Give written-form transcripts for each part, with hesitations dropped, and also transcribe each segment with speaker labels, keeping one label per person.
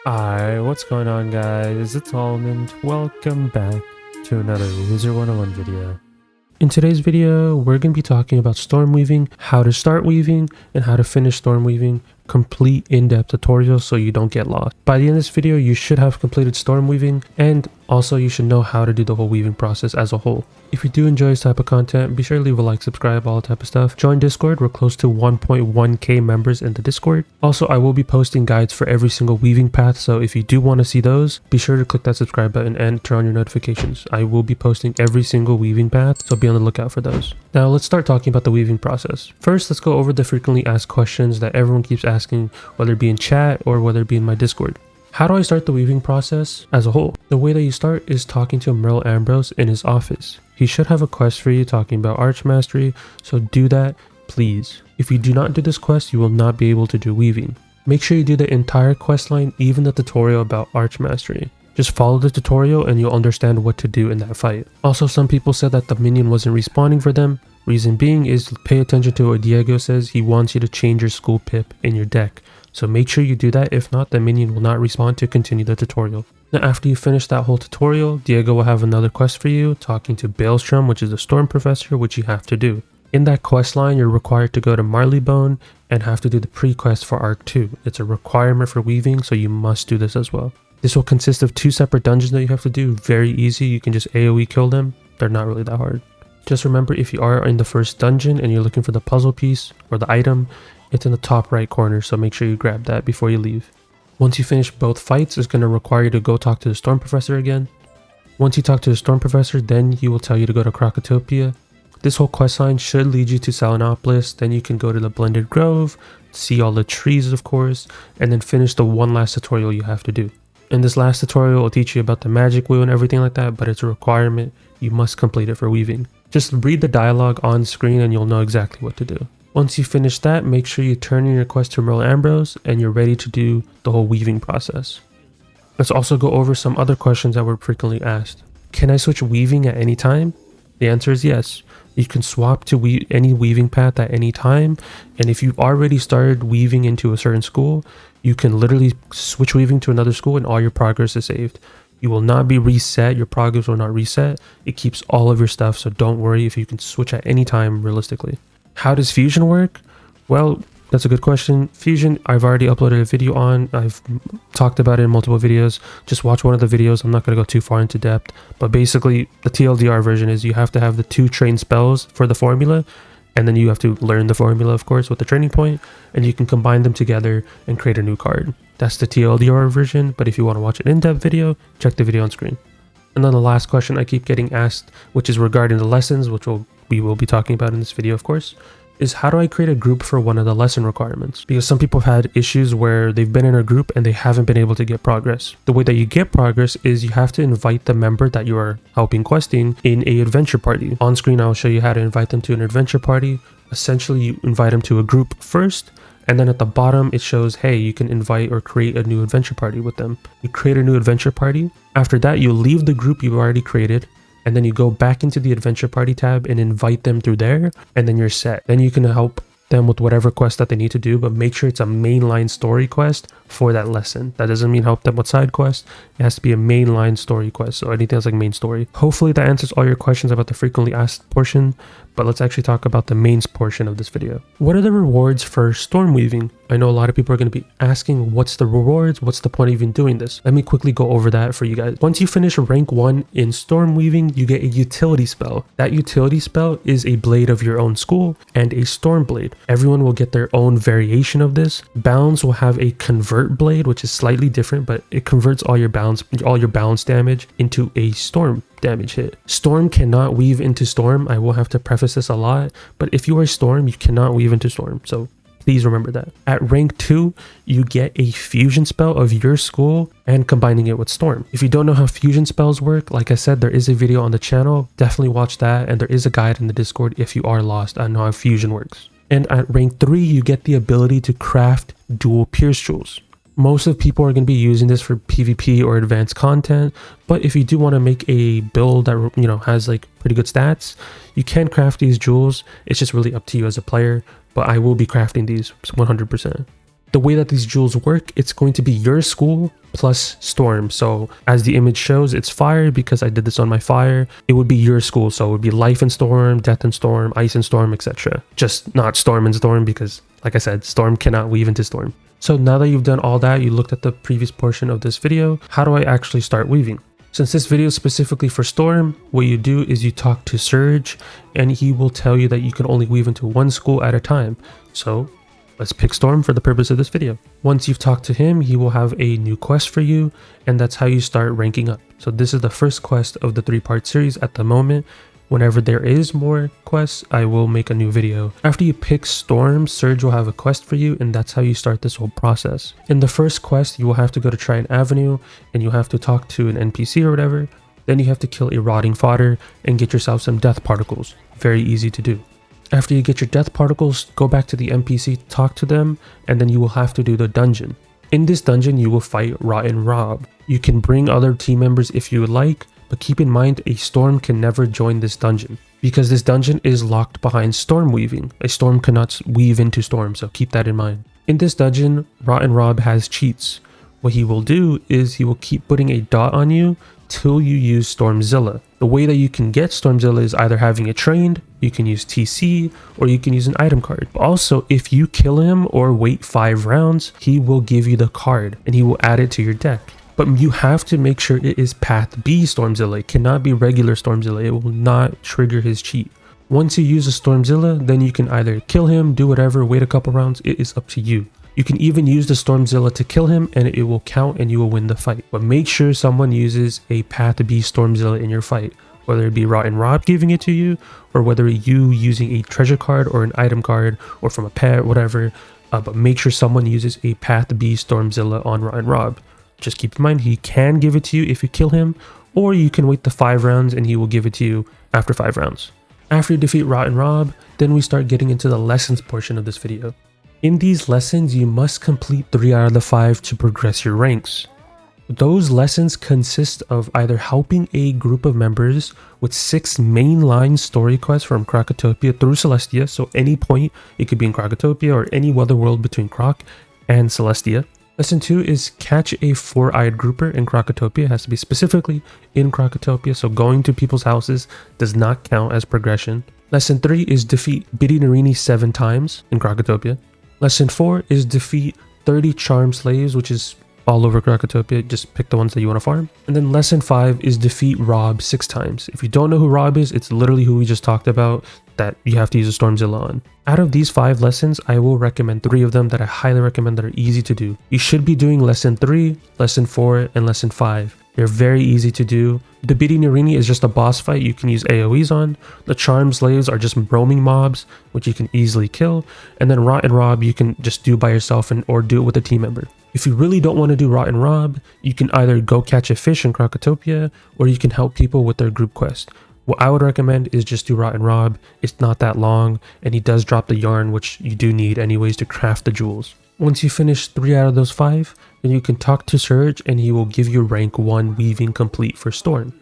Speaker 1: Hi, what's going on guys? It's Almond. Welcome back to another Wizard101 video. In today's video, we're going to be talking about storm weaving, how to start weaving, and how to finish storm weaving. Complete in-depth tutorial so you don't get lost. By the end of this video, you should have completed storm weaving, and also you should know how to do the whole weaving process as a whole. If you do enjoy this type of content, be sure to leave a like, subscribe, all that type of stuff. Join Discord. We're close to 1.1k members in the Discord. Also, I will be posting guides for every single weaving path, so if you do want to see those, be sure to click that subscribe button and turn on your notifications. I will be posting every single weaving path, so be on the lookout for those. Now let's start talking about the weaving process. First, let's go over the frequently asked questions that everyone keeps asking, whether it be in chat or whether it be in my Discord. How do I start the weaving process as a whole? The way that you start is talking to Merle Ambrose in his office. He should have a quest for you talking about arch mastery, so do that, please. If you do not do this quest, you will not be able to do weaving. Make sure you do the entire quest line, even the tutorial about arch mastery. Just follow the tutorial and you'll understand what to do in that fight. Also, some people said that the minion wasn't respawning for them. Reason being is pay attention to what Diego says. He wants you to change your school pip in your deck. So make sure you do that. If not, the minion will not respawn to continue the tutorial. Now after you finish that whole tutorial, Diego will have another quest for you, talking to Baelstrom, which is the storm professor, which you have to do. In that quest line, you're required to go to Marleybone and have to do the pre-quest for Arc 2. It's a requirement for weaving, so you must do this as well. This will consist of 2 separate dungeons that you have to do. Very easy, you can just AoE kill them. They're not really that hard. Just remember, if you are in the first dungeon and you're looking for the puzzle piece or the item, it's in the top right corner, so make sure you grab that before you leave. Once you finish both fights, it's going to require you to go talk to the storm professor again. Once you talk to the storm professor, then he will tell you to go to Krakatopia. This whole quest line should lead you to Salinopolis. Then you can go to the Blended Grove, see all the trees of course, and then finish the one last tutorial you have to do. In this last tutorial, will teach you about the magic wheel and everything like that, but it's a requirement. You must complete it for weaving. Just read the dialogue on screen and you'll know exactly what to do. Once you finish that, make sure you turn in your quest to Merle Ambrose and you're ready to do the whole weaving process. Let's also go over some other questions that were frequently asked. Can I switch weaving at any time? The answer is yes. You can swap to any weaving path at any time, and if you've already started weaving into a certain school, you can literally switch weaving to another school and all your progress is saved. You will not be reset, your progress will not reset. It keeps all of your stuff, so don't worry if you can switch at any time realistically. How does fusion work? Well, that's a good question. Fusion, I've already uploaded a video on. I've talked about it in multiple videos. Just watch one of the videos. I'm not going to go too far into depth. But basically, the TLDR version is you have to have the 2 trained spells for the formula. And then you have to learn the formula, of course, with the training point. And you can combine them together and create a new card. That's the TLDR version. But if you want to watch an in-depth video, check the video on screen. And then the last question I keep getting asked, which is regarding the lessons, which we will be talking about in this video, of course, is how do I create a group for one of the lesson requirements? Because some people have had issues where they've been in a group and they haven't been able to get progress. The way that you get progress is you have to invite the member that you are helping questing in a adventure party. On screen, I'll show you how to invite them to an adventure party. Essentially, you invite them to a group first, and then at the bottom, it shows, hey, you can invite or create a new adventure party with them. You create a new adventure party. After that, you leave the group you've already created, and then you go back into the adventure party tab and invite them through there, and then you're set. Then you can help them with whatever quest that they need to do, but make sure it's a mainline story quest for that lesson. That doesn't mean help them with side quests. It has to be a mainline story quest, so anything that's like main story. Hopefully that answers all your questions about the frequently asked portion, but let's actually talk about the main portion of this video. What are the rewards for storm weaving? I know a lot of people are going to be asking, what's the rewards? What's the point of even doing this? Let me quickly go over that for you guys. Once you finish rank 1 in storm weaving, you get a utility spell. That utility spell is a blade of your own school and a storm blade. Everyone will get their own variation of this. Bounds will have a convert blade, which is slightly different, but it converts all your balance damage into a storm damage hit. Storm cannot weave into storm. I will have to preface this a lot, but if you are storm, you cannot weave into storm. So please remember that. At rank 2, you get a fusion spell of your school and combining it with storm. If you don't know how fusion spells work, like I said, there is a video on the channel. Definitely watch that, and there is a guide in the Discord if you are lost on how fusion works. And at rank 3, you get the ability to craft dual pierce jewels. Most of people are going to be using this for PvP or advanced content, but if you do want to make a build that has like pretty good stats, you can craft these jewels. It's just really up to you as a player, but I will be crafting these 100%. The way that these jewels work, it's going to be your school plus storm. So as the image shows, it's fire because I did this on my fire. It would be your school. So it would be life and storm, death and storm, ice and storm, etc. Just not storm and storm because, like I said, storm cannot weave into storm. So now that you've done all that, you looked at the previous portion of this video, how do I actually start weaving? Since this video is specifically for storm, what you do is you talk to Surge and he will tell you that you can only weave into one school at a time. So let's pick storm for the purpose of this video. Once you've talked to him, he will have a new quest for you, and that's how you start ranking up. So this is the first quest of the 3-part series at the moment. Whenever there is more quests, I will make a new video. After you pick storm, Surge will have a quest for you, and that's how you start this whole process. In the first quest, you will have to go to Trident Avenue, and you'll have to talk to an NPC or whatever. Then you have to kill a rotting fodder and get yourself some death particles. Very easy to do. After you get your death particles, go back to the NPC, talk to them, and then you will have to do the dungeon. In this dungeon, you will fight Rotten Rob. You can bring other team members if you would like, but keep in mind a storm can never join this dungeon because this dungeon is locked behind storm weaving. A storm cannot weave into storm, so keep that in mind. In this dungeon, Rotten Rob has cheats. What he will do is he will keep putting a dot on you till you use Stormzilla. The way that you can get Stormzilla is either having it trained, you can use TC, or you can use an item card. Also, if you kill him or wait 5 rounds, he will give you the card and he will add it to your deck. But you have to make sure it is Path B Stormzilla. It cannot be regular Stormzilla. It will not trigger his cheat. Once you use a Stormzilla, then you can either kill him, do whatever, wait a couple rounds. It is up to you. You can even use the Stormzilla to kill him and it will count and you will win the fight. But make sure someone uses a Path B Stormzilla in your fight, whether it be Rotten Rob giving it to you or whether you using a treasure card or an item card or from a pet, whatever. But make sure someone uses a Path B Stormzilla on Rotten Rob. Just keep in mind he can give it to you if you kill him, or you can wait the 5 rounds and he will give it to you after 5 rounds. After you defeat Rotten Rob, then we start getting into the lessons portion of this video. In these lessons, you must complete 3 out of the 5 to progress your ranks. Those lessons consist of either helping a group of members with 6 mainline story quests from Krokotopia through Celestia, so any point, it could be in Krokotopia or any other world between Krok and Celestia. Lesson 2 is catch a 4-eyed grouper in Krokotopia. It has to be specifically in Krokotopia, so going to people's houses does not count as progression. Lesson 3 is defeat Biddy Narini 7 times in Krokotopia. Lesson 4 is defeat 30 charm slaves, which is all over Krokotopia. Just pick the ones that you want to farm. And then lesson 5 is defeat Rob 6 times. If you don't know who Rob is, it's literally who we just talked about that you have to use a Stormzilla on. Out of these 5 lessons, I will recommend 3 of them that I highly recommend that are easy to do. You should be doing lesson 3, lesson 4, and lesson 5. They're very easy to do. The Biddy Narini is just a boss fight you can use AoEs on. The charm slaves are just roaming mobs, which you can easily kill. And then Rotten Rob you can just do by yourself or do it with a team member. If you really don't want to do Rotten Rob, you can either go catch a fish in Krokotopia, or you can help people with their group quest. What I would recommend is just do Rotten Rob. It's not that long, and he does drop the yarn, which you do need anyways to craft the jewels. Once you finish 3 out of those 5, then you can talk to Surge and he will give you rank 1 weaving complete for Storm.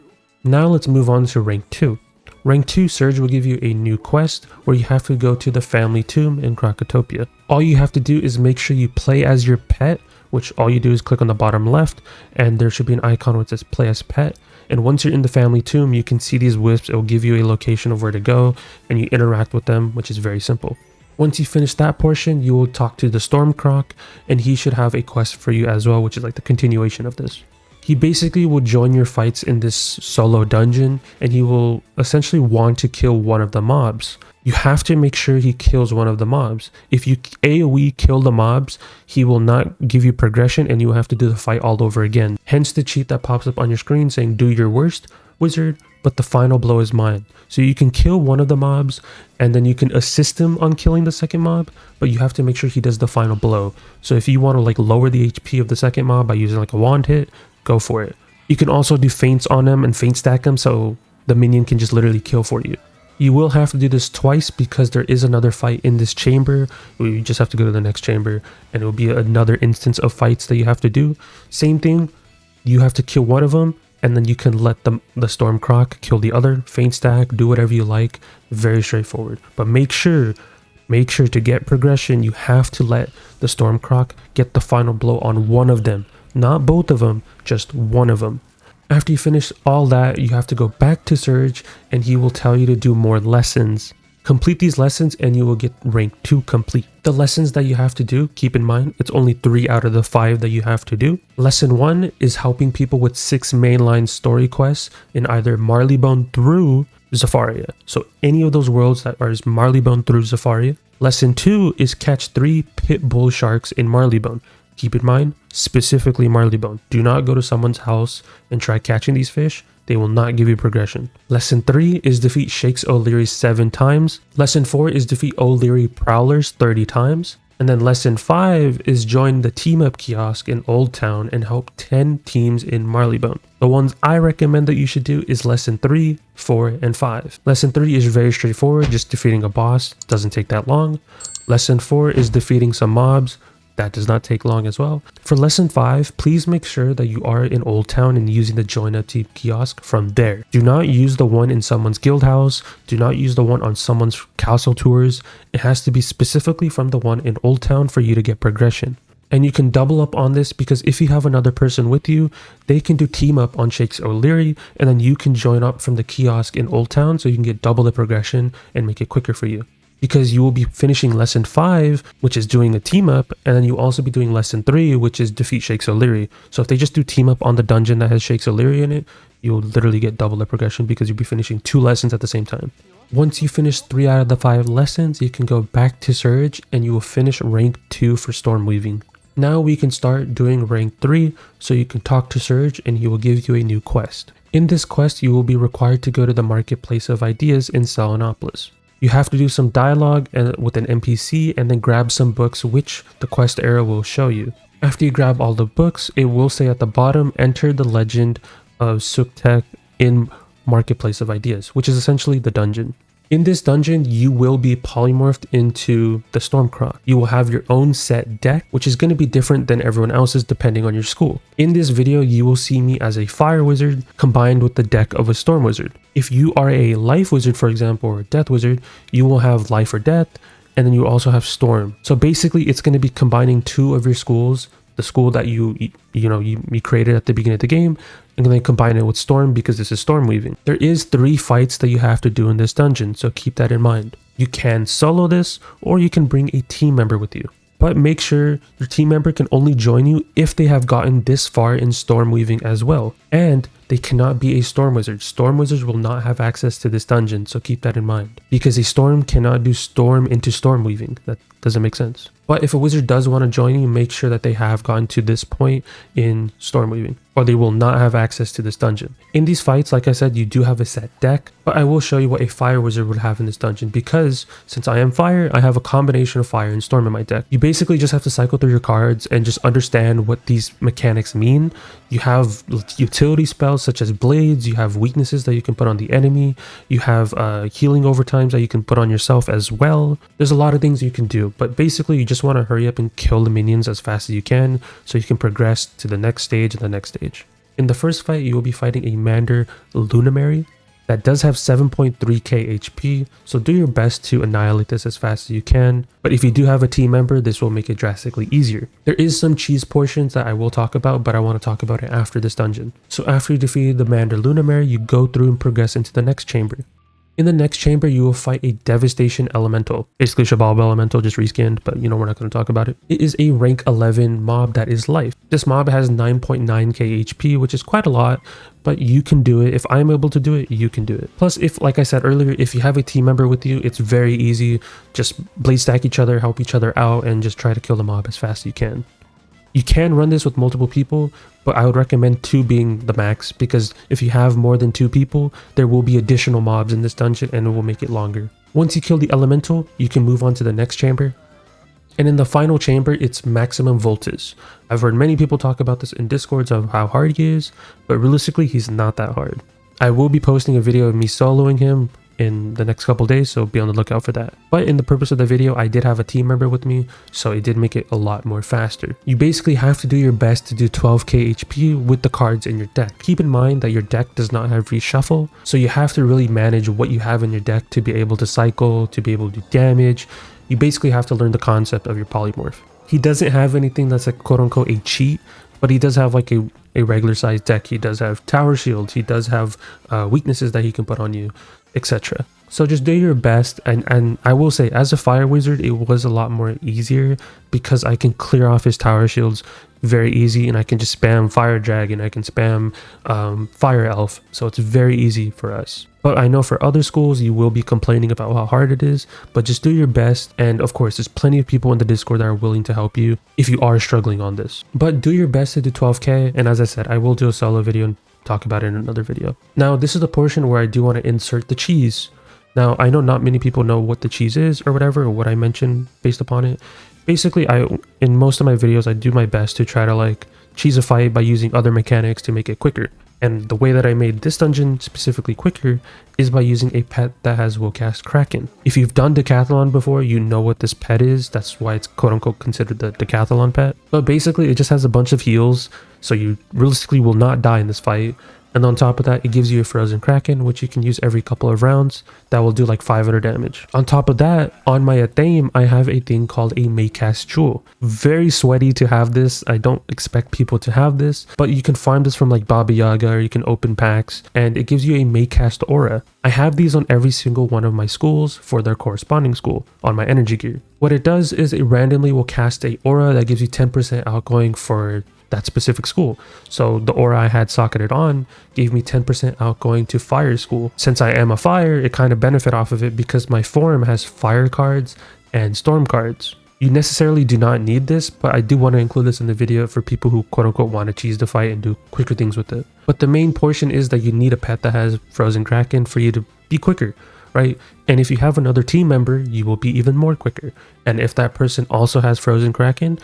Speaker 1: Now let's move on to rank 2. Rank 2, Surge will give you a new quest where you have to go to the family tomb in Krokotopia. All you have to do is make sure you play as your pet, which all you do is click on the bottom left and there should be an icon which says play as pet. And once you're in the family tomb, you can see these wisps. It will give you a location of where to go and you interact with them, which is very simple. Once you finish that portion, you will talk to the Storm Croc and he should have a quest for you as well, which is like the continuation of this. He basically will join your fights in this solo dungeon and he will essentially want to kill one of the mobs. You have to make sure he kills one of the mobs. If you AoE kill the mobs, he will not give you progression and you will have to do the fight all over again. Hence the cheat that pops up on your screen saying do your worst, wizard, but the final blow is mine. So you can kill one of the mobs and then you can assist him on killing the second mob, but you have to make sure he does the final blow. So if you want to like lower the HP of the second mob by using like a wand hit, go for it. You can also do feints on him and feint stack him so the minion can just literally kill for you. You will have to do this twice because there is another fight in this chamber. You just have to go to the next chamber and it will be another instance of fights that you have to do. Same thing, you have to kill one of them and then you can let the Storm Croc kill the other, feint stack, do whatever you like. Very straightforward. But make sure Make sure to get progression, you have to let the Stormcroc get the final blow on one of them. Not both of them, just one of them. After you finish all that, you have to go back to Surge and he will tell you to do more lessons. Complete these lessons and you will get rank 2 complete. The lessons that you have to do, keep in mind, it's only 3 out of the 5 that you have to do. Lesson 1 is helping people with 6 mainline story quests in either Marleybone through Zafaria. So any of those worlds that are Marleybone through Zafaria. Lesson 2 is catch 3 pit bull sharks in Marleybone. Keep in mind, specifically Marleybone. Do not go to someone's house and try catching these fish. They will not give you progression. Lesson 3 is defeat Shakes O'Leary 7 times. Lesson 4 is defeat O'Leary Prowlers 30 times. And then lesson 5 is join the team up kiosk in Old Town and help 10 teams in Marleybone. The ones I recommend that you should do is lesson 3, 4, and 5. Lesson 3 is very straightforward, just defeating a boss. Doesn't take that long. Lesson 4 is defeating some mobs. That does not take long as well. For lesson 5, please make sure that you are in Old Town and using the join up team kiosk from there. Do not use the one in someone's guild house. Do not use the one on someone's castle tours. It has to be specifically from the one in Old Town for you to get progression. And you can double up on this because if you have another person with you, they can do team up on Shakes O'Leary and then you can join up from the kiosk in Old Town so you can get double the progression and make it quicker for you. Because you will be finishing lesson 5, which is doing the team up, and then you'll also be doing lesson 3, which is defeat Shakes O'Leary. So if they just do team up on the dungeon that has Shakes O'Leary in it, you'll literally get double the progression because you'll be finishing 2 lessons at the same time. Once you finish 3 out of the 5 lessons, you can go back to Surge and you will finish rank 2 for Storm Weaving. Now we can start doing rank 3, so you can talk to Surge and he will give you a new quest. In this quest, you will be required to go to the Marketplace of Ideas in Selenopolis. You have to do some dialogue with an NPC and then grab some books which the quest arrow will show you. After you grab all the books, it will say at the bottom, enter the legend of Suktek in Marketplace of Ideas, which is essentially the dungeon. In this dungeon, you will be polymorphed into the Stormcroc. You will have your own set deck, which is going to be different than everyone else's depending on your school. In this video, you will see me as a fire wizard combined with the deck of a storm wizard. If you are a life wizard, for example, or a death wizard, you will have life or death, and then you also have storm. So basically, it's going to be combining 2 of your schools, the school that you created at the beginning of the game, and then combine it with storm because this is storm weaving. There is 3 fights that you have to do in this dungeon, so keep that in mind. You can solo this or you can bring a team member with you, but make sure your team member can only join you if they have gotten this far in storm weaving as well, and they cannot be a storm wizard. Storm wizards will not have access to this dungeon, so keep that in mind, because a storm cannot do storm into storm weaving. That doesn't make sense. But if a wizard does want to join you, make sure that they have gotten to this point in storm weaving, or they will not have access to this dungeon. In these fights, like I said, you do have a set deck, but I will show you what a fire wizard would have in this dungeon, because since I am fire, I have a combination of fire and storm in my deck. You basically just have to cycle through your cards and just understand what these mechanics mean. You have utility spells such as blades, you have weaknesses that you can put on the enemy, you have healing overtimes that you can put on yourself as well. There's a lot of things you can do, but basically you just want to hurry up and kill the minions as fast as you can so you can progress to the next stage and the next stage. In the first fight, you will be fighting a Mander Lunamary that does have 7.3k HP, so do your best to annihilate this as fast as you can. But if you do have a team member, this will make it drastically easier. There is some cheese portions that I will talk about, but I want to talk about it after this dungeon. So after you defeat the Mander Lunamary, you go through and progress into the next chamber. In the next chamber, you will fight a Devastation Elemental. Basically Shabab Elemental, just reskinned, but we're not going to talk about it. It is a rank 11 mob that is life. This mob has 9.9k HP, which is quite a lot, but you can do it. If I'm able to do it, you can do it. Plus, like I said earlier, if you have a team member with you, it's very easy. Just blade stack each other, help each other out, and just try to kill the mob as fast as you can. You can run this with multiple people, but I would recommend 2 being the max, because if you have more than 2 people, there will be additional mobs in this dungeon and it will make it longer. Once you kill the elemental, you can move on to the next chamber. And in the final chamber, it's maximum voltage. I've heard many people talk about this in Discords of how hard he is, but realistically, he's not that hard. I will be posting a video of me soloing him in the next couple days, so be on the lookout for that. But in the purpose of the video, I did have a team member with me, so it did make it a lot more faster. You basically have to do your best to do 12k HP with the cards in your deck. Keep in mind that your deck does not have reshuffle, so you have to really manage what you have in your deck to be able to cycle, to be able to do damage. You basically have to learn the concept of your polymorph. He doesn't have anything that's like quote unquote a cheat, but he does have like a regular sized deck. He does have tower shields. He does have weaknesses that he can put on you, etc. So just do your best. And I will say, as a fire wizard, it was a lot more easier because I can clear off his tower shields very easy, and I can just spam fire dragon. I can spam fire elf. So it's very easy for us. But I know for other schools, you will be complaining about how hard it is, but just do your best. And of course, there's plenty of people in the Discord that are willing to help you if you are struggling on this. But do your best to do 12k. And as I said, I will do a solo video and talk about it in another video. Now, this is the portion where I do want to insert the cheese. Now, I know not many people know what the cheese is or whatever, or what I mentioned based upon it. Basically, in most of my videos, I do my best to try to like cheese a fight by using other mechanics to make it quicker. And the way that I made this dungeon specifically quicker is by using a pet that has will cast Kraken. If you've done Decathlon before, you know what this pet is. That's why it's quote unquote considered the Decathlon pet. But basically, it just has a bunch of heals, so you realistically will not die in this fight. And on top of that, it gives you a frozen Kraken, which you can use every couple of rounds. That will do like 500 damage. On top of that, on my Athame, I have a thing called a Maycast Jewel. Very sweaty to have this. I don't expect people to have this, but you can farm this from like Baba Yaga, or you can open packs, and it gives you a Maycast aura. I have these on every single one of my schools for their corresponding school on my energy gear. What it does is it randomly will cast a aura that gives you 10% outgoing for that specific school. So the aura I had socketed on gave me 10% outgoing to fire school. Since I am a fire, it kind of benefit off of it because my form has fire cards and storm cards. You necessarily do not need this, but I do want to include this in the video for people who quote unquote want to cheese the fight and do quicker things with it. But the main portion is that you need a pet that has frozen Kraken for you to be quicker, right? And if you have another team member, you will be even more quicker. And if that person also has frozen Kraken,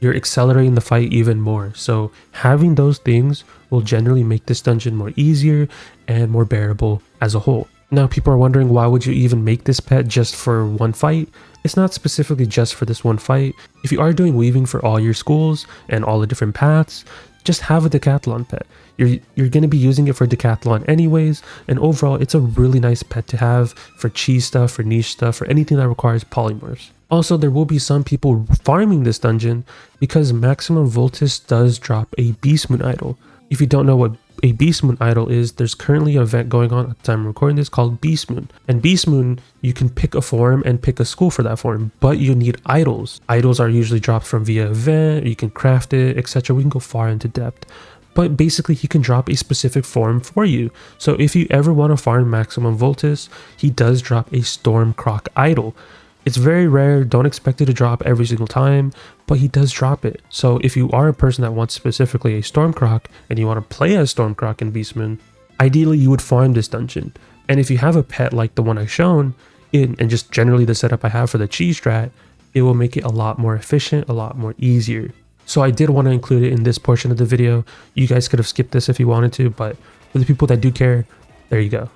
Speaker 1: you're accelerating the fight even more. So having those things will generally make this dungeon more easier and more bearable as a whole. Now, people are wondering, why would you even make this pet just for one fight? It's not specifically just for this one fight. If you are doing weaving for all your schools and all the different paths, just have a Decathlon pet. You're going to be using it for Decathlon anyways, and overall it's a really nice pet to have for cheese stuff, for niche stuff, for anything that requires polymorphs. Also, there will be some people farming this dungeon because Maximum Voltus does drop a Beast Moon idol. If you don't know what a Beast Moon idol is, there's currently an event going on at the time I'm recording this called Beast Moon. And Beast Moon, you can pick a form and pick a school for that form, but you need idols. Idols are usually dropped from via event, you can craft it, etc. We can go far into depth. But basically, he can drop a specific form for you. So if you ever want to farm Maximum Voltus, he does drop a Stormcroc idol. It's very rare, don't expect it to drop every single time, but he does drop it. So if you are a person that wants specifically a Stormcroc and you want to play as Stormcroc in Beast Moon, ideally you would farm this dungeon. And if you have a pet like the one I've shown, and just generally the setup I have for the cheese strat, it will make it a lot more efficient, a lot more easier. So I did want to include it in this portion of the video. You guys could have skipped this if you wanted to, but for the people that do care, there you go.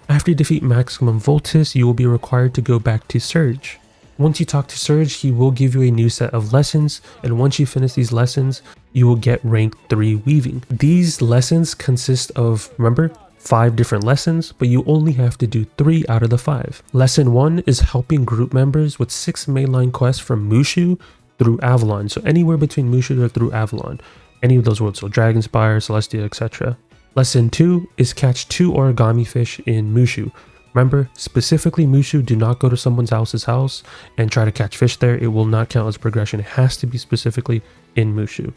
Speaker 1: After you defeat Maximum Voltus, you will be required to go back to Surge. Once you talk to Surge, he will give you a new set of lessons, and once you finish these lessons, you will get rank 3 weaving. These lessons consist of, remember, 5 different lessons, but you only have to do 3 out of the 5. Lesson 1 is helping group members with 6 mainline quests from Mushu through Avalon, so anywhere between Mushu or through Avalon, any of those worlds, so Dragonspire, Celestia, etc. Lesson 2 is catch 2 origami fish in Mushu. Remember, specifically Mushu, do not go to someone's house's house and try to catch fish there. It will not count as progression. It has to be specifically in Mushu.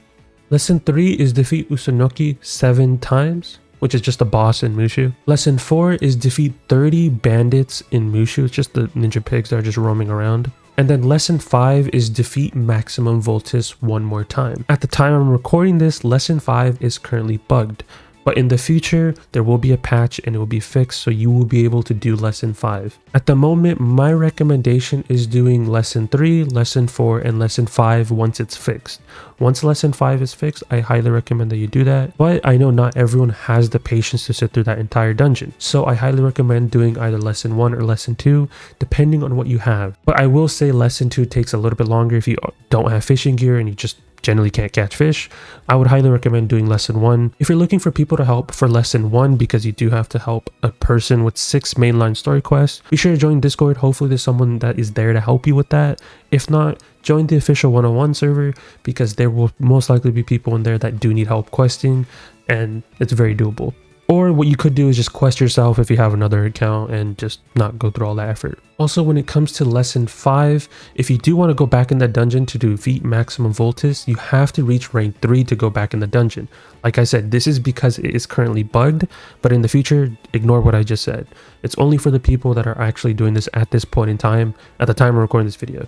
Speaker 1: Lesson 3 is defeat Usonoki 7 times, which is just a boss in Mushu. Lesson 4 is defeat 30 bandits in Mushu. It's just the ninja pigs that are just roaming around. And then lesson 5 is defeat Maximum Voltus 1 more time. At the time I'm recording this, lesson 5 is currently bugged. But in the future, there will be a patch and it will be fixed, so you will be able to do lesson 5. At the moment, my recommendation is doing lesson 3, lesson 4, and lesson 5 once it's fixed. Once lesson 5 is fixed, I highly recommend that you do that. But I know not everyone has the patience to sit through that entire dungeon. So I highly recommend doing either lesson 1 or lesson 2, depending on what you have. But I will say lesson 2 takes a little bit longer if you don't have fishing gear and you just generally can't catch fish, I would highly recommend doing lesson 1. If you're looking for people to help for lesson 1, because you do have to help a person with 6 mainline story quests, be sure to join Discord. Hopefully there's someone that is there to help you with that. If not, join the official 101 server, because there will most likely be people in there that do need help questing, and it's very doable. Or what you could do is just quest yourself if you have another account and just not go through all that effort. Also, when it comes to lesson 5, if you do want to go back in that dungeon to defeat maximum Voltus, you have to reach rank 3 to go back in the dungeon. Like I said, this is because it is currently bugged, but in the future, ignore what I just said. It's only for the people that are actually doing this at this point in time, at the time of recording this video.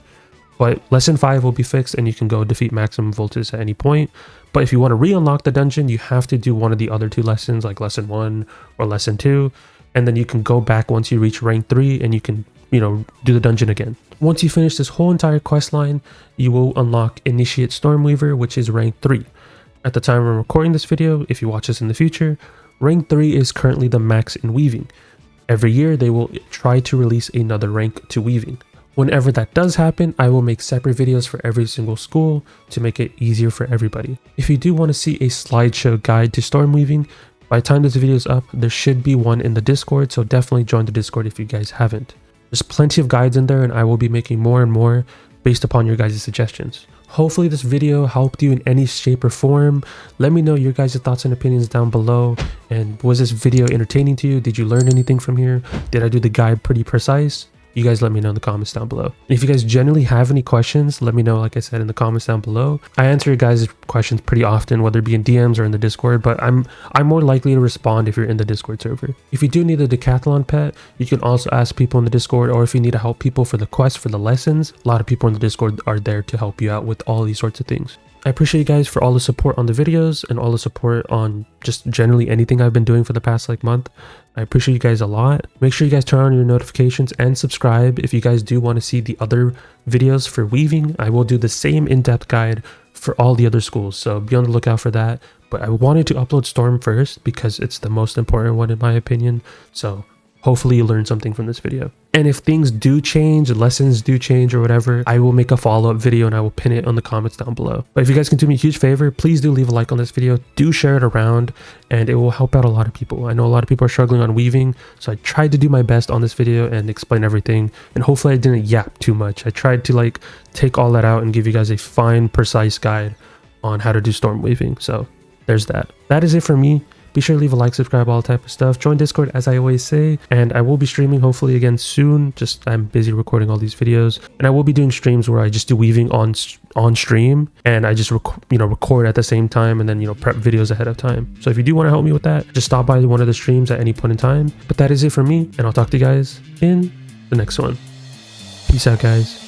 Speaker 1: But lesson 5 will be fixed and you can go defeat maximum Voltus at any point. But if you want to re-unlock the dungeon, you have to do one of the other 2 lessons, like lesson 1 or lesson 2. And then you can go back once you reach rank 3 and you can, do the dungeon again. Once you finish this whole entire quest line, you will unlock Initiate Stormweaver, which is rank 3. At the time I'm recording this video, if you watch this in the future, rank 3 is currently the max in weaving. Every year they will try to release another rank to weaving. Whenever that does happen, I will make separate videos for every single school to make it easier for everybody. If you do want to see a slideshow guide to storm weaving, by the time this video is up, there should be one in the Discord, so definitely join the Discord if you guys haven't. There's plenty of guides in there, and I will be making more and more based upon your guys' suggestions. Hopefully this video helped you in any shape or form. Let me know your guys' thoughts and opinions down below. And was this video entertaining to you? Did you learn anything from here? Did I do the guide pretty precise? You guys let me know in the comments down below. And if you guys generally have any questions, let me know, like I said, in the comments down below. I answer your guys' questions pretty often, whether it be in DMs or in the Discord, but I'm more likely to respond if you're in the Discord server. If you do need a decathlon pet, you can also ask people in the Discord, or if you need to help people for the quest, for the lessons, a lot of people in the Discord are there to help you out with all these sorts of things. I appreciate you guys for all the support on the videos and all the support on just generally anything I've been doing for the past month. I appreciate you guys a lot. Make sure you guys turn on your notifications and subscribe if you guys do want to see the other videos for weaving. I will do the same in-depth guide for all the other schools, so be on the lookout for that. But I wanted to upload Storm first because it's the most important one in my opinion, so hopefully you learned something from this video. And if things do change, lessons do change or whatever, I will make a follow-up video and I will pin it on the comments down below. But if you guys can do me a huge favor, please do leave a like on this video, do share it around, and it will help out a lot of people. I know a lot of people are struggling on weaving, so I tried to do my best on this video and explain everything, and hopefully I didn't yap too much. I tried to take all that out and give you guys a fine, precise guide on how to do storm weaving. So there's that. That is it for me. Be sure to leave a like, subscribe, all type of stuff. Join Discord, as I always say, and I will be streaming hopefully again soon. Just I'm busy recording all these videos, and I will be doing streams where I just do weaving on stream, and I just record at the same time, and then prep videos ahead of time. So if you do want to help me with that, just stop by one of the streams at any point in time. But that is it for me, and I'll talk to you guys in the next one. Peace out, guys.